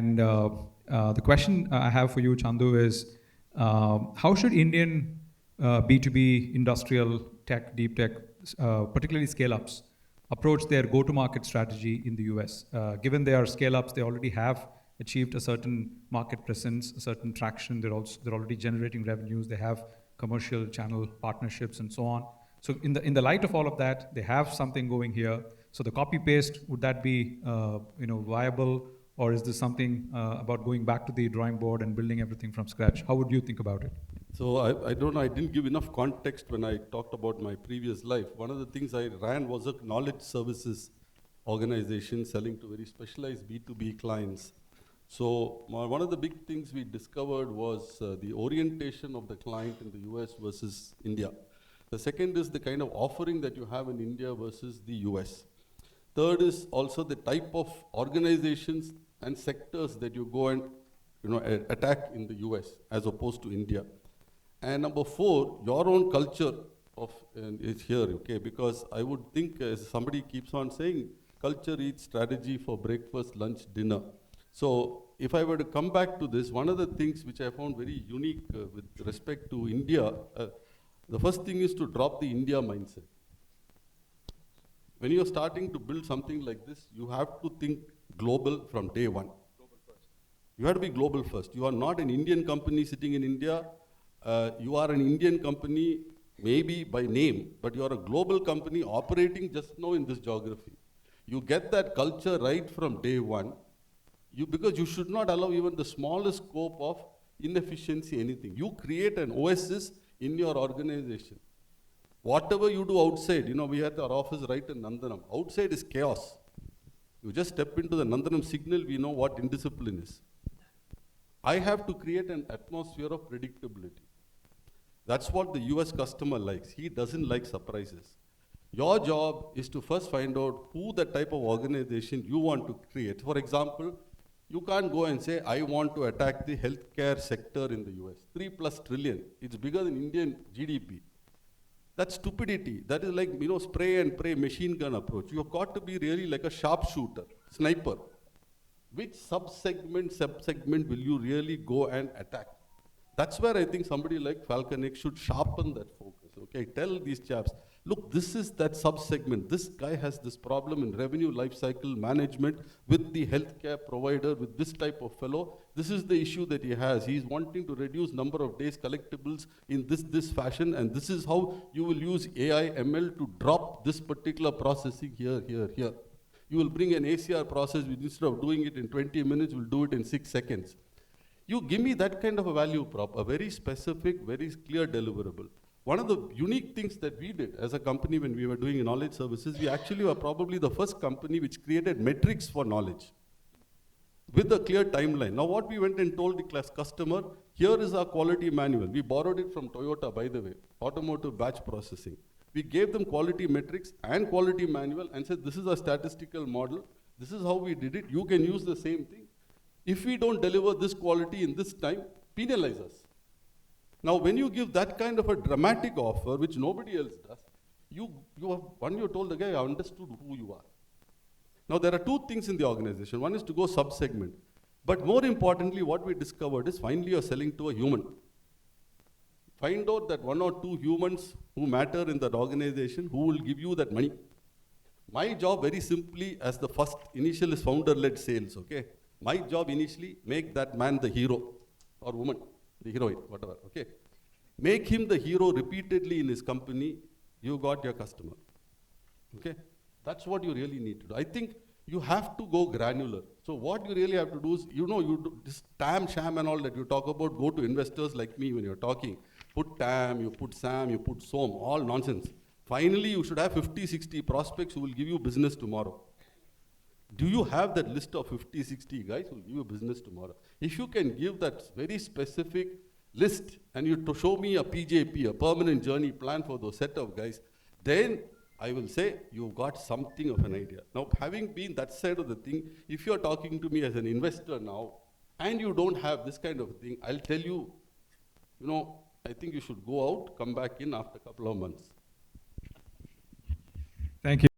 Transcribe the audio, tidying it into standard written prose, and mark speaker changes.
Speaker 1: And the question I have for you, Chandu, is how should Indian B2B industrial tech, deep tech, particularly scale-ups, approach their go-to-market strategy in the US? Given they are scale-ups, they already have achieved a certain market presence, a certain traction. They're already generating revenues. They have commercial channel partnerships and so on. So in the light of all of that, they have something going here. So the copy paste, would that be viable, or is this something about going back to the drawing board and building everything from scratch? How would you think about it?
Speaker 2: So I don't know, I didn't give enough context when I talked about my previous life. One of the things I ran was a knowledge services organization selling to very specialized B2B clients. So one of the big things we discovered was the orientation of the client in the US versus India. The second is the kind of offering that you have in India versus the US. Third is also the type of organizations and sectors that you go and attack in the US as opposed to India. And number four, your own culture is here, okay? Because I would think, as somebody keeps on saying, culture eats strategy for breakfast, lunch, dinner. So if I were to come back to this, one of the things which I found very unique with respect to India, the first thing is to drop the India mindset. When you're starting to build something like this, you have to think global from day one. Global first. You have to be global first. You are not an Indian company sitting in India. You are an Indian company, maybe by name, but you are a global company operating just now in this geography. You get that culture right from day one, because you should not allow even the smallest scope of inefficiency, anything. You create an oasis in your organization. Whatever you do outside, we had our office right in Nandanam. Outside is chaos. You just step into the Nandanam signal, we know what indiscipline is. I have to create an atmosphere of predictability. That's what the US customer likes. He doesn't like surprises. Your job is to first find out who the type of organization you want to create. For example, you can't go and say, I want to attack the healthcare sector in the US. 3+ trillion. It's bigger than Indian GDP. That's stupidity. That is like, spray and pray machine gun approach. You've got to be really like a sharpshooter, sniper. Which sub-segment will you really go and attack? That's where I think somebody like Falconex should sharpen that focus, okay? Tell these chaps, look, this is that sub-segment. This guy has this problem in revenue lifecycle management with the healthcare provider, with this type of fellow. This is the issue that he has. He's wanting to reduce number of days collectibles in this fashion, and this is how you will use AI, ML to drop this particular processing here. You will bring an ACR process, which instead of doing it in 20 minutes, will do it in 6 seconds. You give me that kind of a value prop, a very specific, very clear deliverable. One of the unique things that we did as a company when we were doing knowledge services, we actually were probably the first company which created metrics for knowledge with a clear timeline. Now what we went and told the customer, here is our quality manual. We borrowed it from Toyota, by the way, automotive batch processing. We gave them quality metrics and quality manual and said, this is a statistical model. This is how we did it. You can use the same thing. If we don't deliver this quality in this time, penalize us. Now, when you give that kind of a dramatic offer, which nobody else does, you told the guy, I understood who you are. Now, there are two things in the organization. One is to go sub-segment. But more importantly, what we discovered is finally you're selling to a human. Find out that 1 or 2 humans who matter in that organization who will give you that money. My job, very simply, as the first initial is founder-led sales, okay? My job initially, make that man the hero, or woman, the heroine, whatever, okay? Make him the hero repeatedly in his company, you got your customer, okay? That's what you really need to do. I think you have to go granular. So what you really have to do is, you do this TAM, sham and all that you talk about, go to investors like me when you're talking. Put TAM, you put SAM, you put SOM, all nonsense. Finally, you should have 50, 60 prospects who will give you business tomorrow. Do you have that list of 50, 60 guys who will give you business tomorrow? If you can give that very specific list and you to show me a PJP, a permanent journey plan for those set of guys, then I will say you've got something of an idea. Now, having been that side of the thing, if you're talking to me as an investor now, and you don't have this kind of thing, I'll tell you, I think you should go out, come back in after a couple of months.
Speaker 1: Thank you.